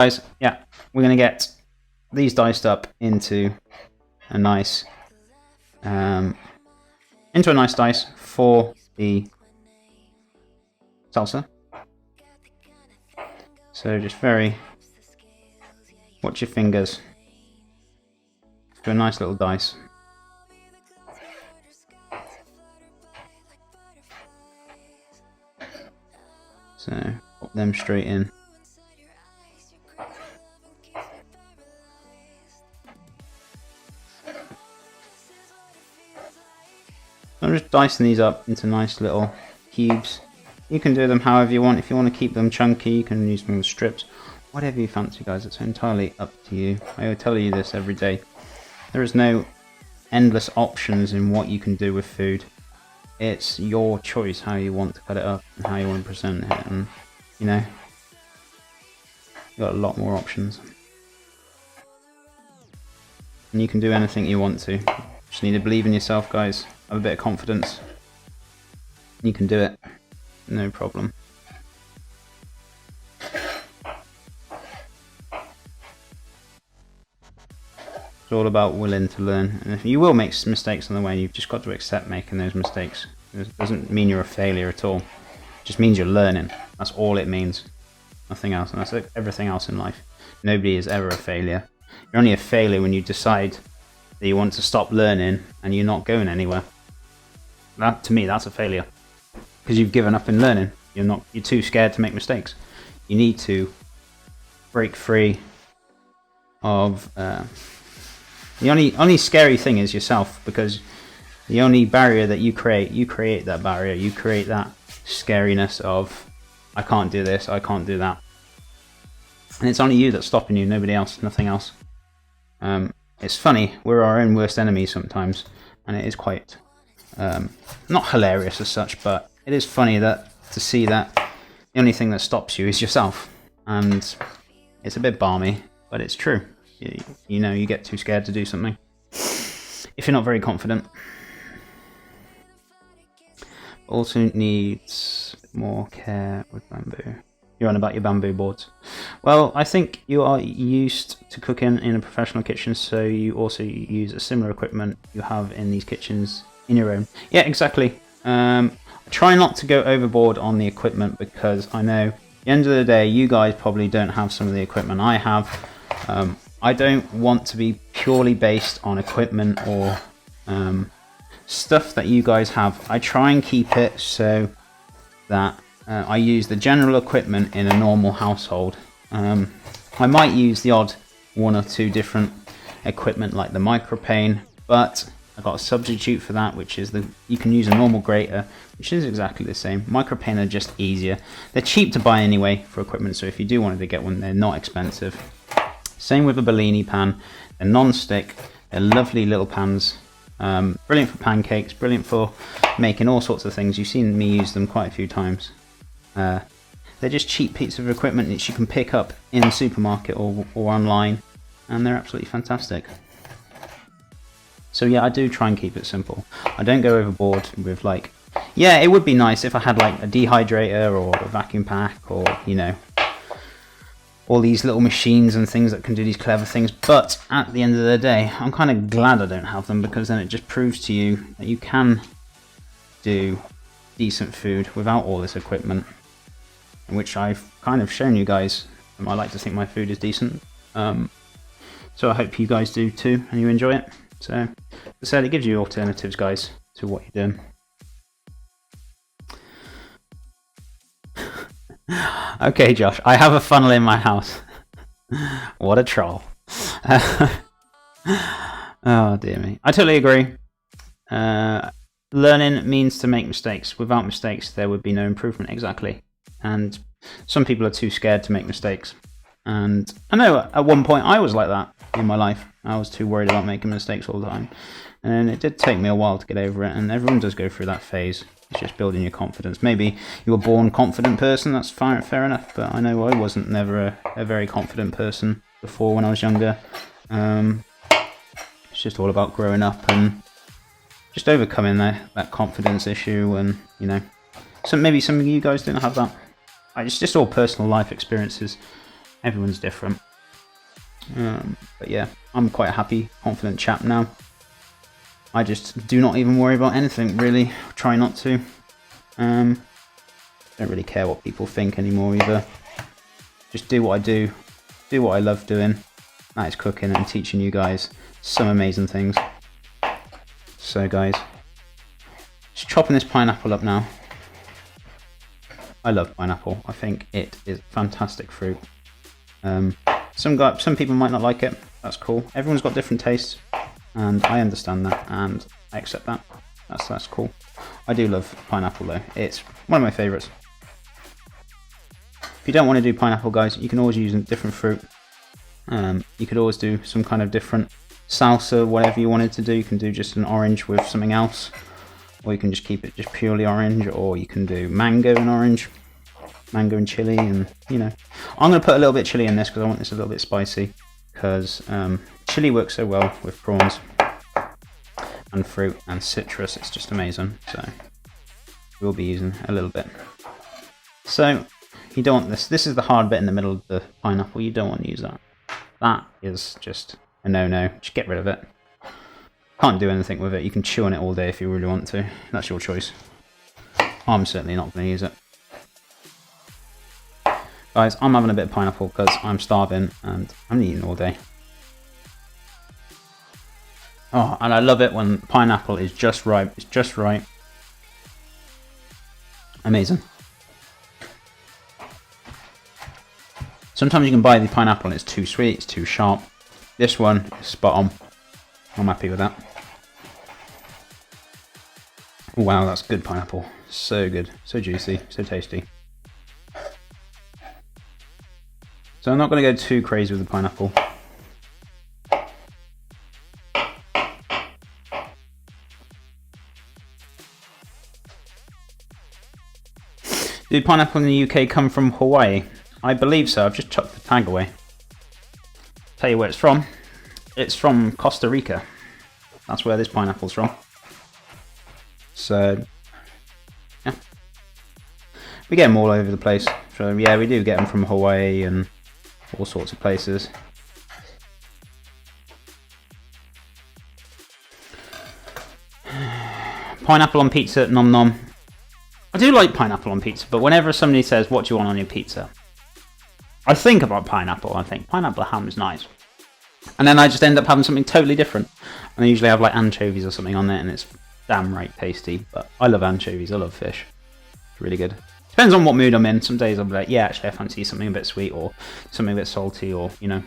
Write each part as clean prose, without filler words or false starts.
Guys, yeah, we're going to get these diced up into a nice dice for the salsa. So just watch your fingers. Do a nice little dice. So pop them straight in. I'm just dicing these up into nice little cubes. You can do them however you want. If you want to keep them chunky, you can use them with strips. Whatever you fancy, guys. It's entirely up to you. I will tell you this every day. There is no endless options in what you can do with food. It's your choice how you want to cut it up and how you want to present it. And, you know, you've got a lot more options. And you can do anything you want to. Just need to believe in yourself, guys. Have a bit of confidence. You can do it. No problem. It's all about willing to learn. And if you will make mistakes on the way, you've just got to accept making those mistakes. It doesn't mean you're a failure at all. It just means you're learning. That's all it means. Nothing else. And that's like everything else in life. Nobody is ever a failure. You're only a failure when you decide that you want to stop learning and you're not going anywhere. That, to me, that's a failure. Because you've given up in learning. You're too scared to make mistakes. You need to break free of the only scary thing is yourself, because the only barrier that you create that barrier. You create that scariness of I can't do this, I can't do that. And it's only you that's stopping you, nobody else, nothing else. It's funny, we're our own worst enemies sometimes, and it is quite not hilarious as such, but it is funny to see that the only thing that stops you is yourself. And it's a bit balmy, but it's true. You know, you get too scared to do something if you're not very confident. Also needs more care with bamboo. You're on about your bamboo boards. Well, I think you are used to cooking in a professional kitchen, so you also use a similar equipment you have in these kitchens in your own. Yeah, exactly. Try not to go overboard on the equipment, because I know at the end of the day you guys probably don't have some of the equipment I have. I don't want to be purely based on equipment or stuff that you guys have. I try and keep it so that I use the general equipment in a normal household. I might use the odd one or two different equipment like the micropane, but I've got a substitute for that, which is you can use a normal grater, which is exactly the same. Micropane are just easier. They're cheap to buy anyway for equipment, so if you do want to get one, they're not expensive. Same with a Bellini pan. They're non-stick. They're lovely little pans. Brilliant for pancakes. Brilliant for making all sorts of things. You've seen me use them quite a few times. They're just cheap pieces of equipment that you can pick up in the supermarket or online, and they're absolutely fantastic. So yeah, I do try and keep it simple. I don't go overboard with like, yeah, it would be nice if I had like a dehydrator or a vacuum pack, or, you know, all these little machines and things that can do these clever things. But at the end of the day, I'm kind of glad I don't have them, because then it just proves to you that you can do decent food without all this equipment, which I've kind of shown you guys. I like to think my food is decent. So I hope you guys do too, and you enjoy it. So, as I said, it gives you alternatives, guys, to what you're doing. Okay, Josh, I have a funnel in my house. What a troll. Oh, dear me. I totally agree. Learning means to make mistakes. Without mistakes, there would be no improvement, exactly. And some people are too scared to make mistakes. And I know at one point I was like that in my life. I was too worried about making mistakes all the time. And it did take me a while to get over it, and everyone does go through that phase. It's just building your confidence. Maybe you're a born confident person, that's fine, fair enough, but I know I wasn't never a very confident person before when I was younger. It's just all about growing up and just overcoming that confidence issue, and, you know, maybe some of you guys don't have that. It's just all personal life experiences. Everyone's different. But yeah, I'm quite a happy, confident chap now. I just do not even worry about anything, really. Try not to. Don't really care what people think anymore either. Just do what I do. Do what I love doing. That is cooking and teaching you guys some amazing things. So guys, just chopping this pineapple up now. I love pineapple. I think it is fantastic fruit. Some people might not like it. That's cool. Everyone's got different tastes, and I understand that, and I accept that. That's cool. I do love pineapple though. It's one of my favourites. If you don't want to do pineapple, guys, you can always use a different fruit. You could always do some kind of different salsa, whatever you wanted to do. You can do just an orange with something else, or you can just keep it just purely orange, or you can do mango and orange, mango and chili, and you know. I'm going to put a little bit of chili in this because I want this a little bit spicy, because chili works so well with prawns and fruit and citrus. It's just amazing. So we'll be using a little bit. So you don't want this. This is the hard bit in the middle of the pineapple. You don't want to use that. That is just a no-no. Just get rid of it. Can't do anything with it. You can chew on it all day if you really want to. That's your choice. I'm certainly not going to use it. Guys, I'm having a bit of pineapple because I'm starving and I'm eating all day. Oh, and I love it when pineapple is just right. It's just right. Amazing. Sometimes you can buy the pineapple and it's too sweet, it's too sharp. This one is spot on. I'm happy with that. Oh, wow, that's good pineapple. So good, so juicy, so tasty. So I'm not going to go too crazy with the pineapple. Did pineapple in the UK come from Hawaii? I believe so. I've just chucked the tag away. Tell you where it's from. It's from Costa Rica. That's where this pineapple's from. So, yeah. We get them all over the place. So, yeah, we do get them from Hawaii and all sorts of places. Pineapple on pizza, nom nom. I do like pineapple on pizza, but whenever somebody says, what do you want on your pizza? I think about pineapple. I think pineapple ham is nice. And then I just end up having something totally different. And I usually have like anchovies or something on there, and it's damn right tasty. But I love anchovies. I love fish. It's really good. Depends on what mood I'm in. Some days I'll be like, yeah, actually I fancy something a bit sweet or something a bit salty, or, you know.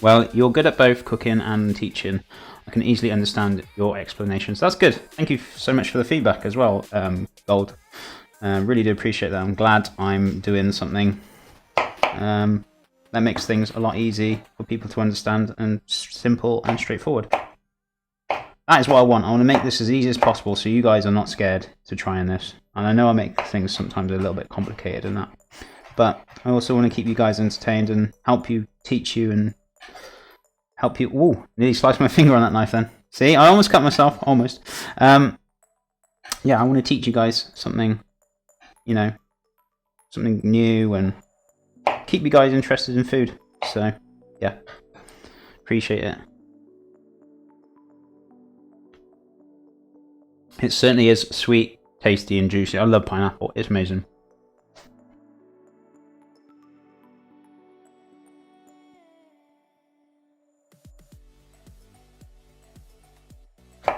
Well, you're good at both cooking and teaching. I can easily understand your explanations. That's good. Thank you so much for the feedback as well, Gold. Really do appreciate that. I'm glad I'm doing something that makes things a lot easier for people to understand and simple and straightforward. That is what I want. I want to make this as easy as possible so you guys are not scared to trying this. And I know I make things sometimes a little bit complicated in that. But I also want to keep you guys entertained and help you, teach you, and help you. Ooh, nearly sliced my finger on that knife then. See, I almost cut myself, almost. Yeah, I want to teach you guys something, you know, something new and keep you guys interested in food. So, yeah, appreciate it. It certainly is sweet, tasty, and juicy. I love pineapple. It's amazing.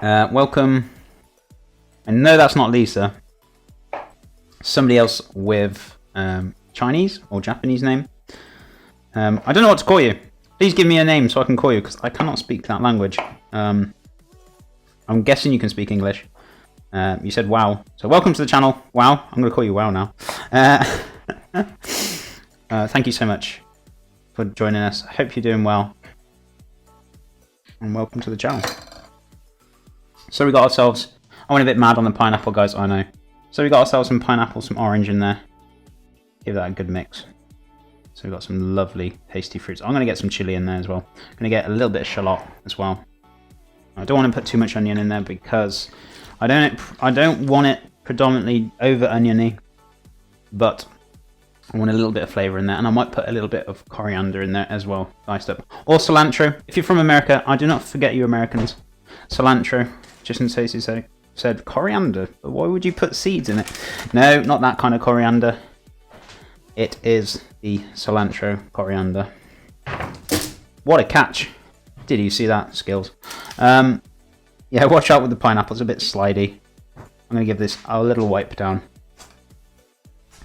Welcome. I know that's not Lisa. Somebody else with Chinese or Japanese name. I don't know what to call you. Please give me a name so I can call you, because I cannot speak that language. I'm guessing you can speak English. You said wow. So welcome to the channel. Wow. I'm going to call you wow now. Thank you so much for joining us. I hope you're doing well. And welcome to the channel. So we got ourselves... I went a bit mad on the pineapple, guys, I know. So we got ourselves some pineapple, some orange in there. Give that a good mix. So we've got some lovely, tasty fruits. I'm going to get some chili in there as well. I'm going to get a little bit of shallot as well. I don't want to put too much onion in there because I don't want it predominantly over oniony, but I want a little bit of flavour in there, and I might put a little bit of coriander in there as well, diced up. Or cilantro. If you're from America, I do not forget you Americans. Cilantro, just in case you said coriander. But why would you put seeds in it? No, not that kind of coriander. It is the cilantro coriander. What a catch. Did you see that, Skills? Yeah, watch out with the pineapple, it's a bit slidey. I'm going to give this a little wipe down.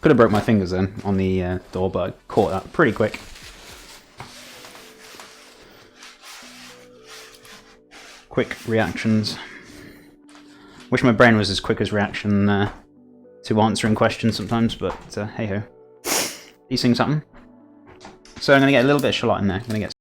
Could have broke my fingers then on the door, but I caught that pretty quick. Quick reactions. Wish my brain was as quick as reaction to answering questions sometimes, but hey ho. These things happen. So I'm going to get a little bit of shallot in there. I'm going to get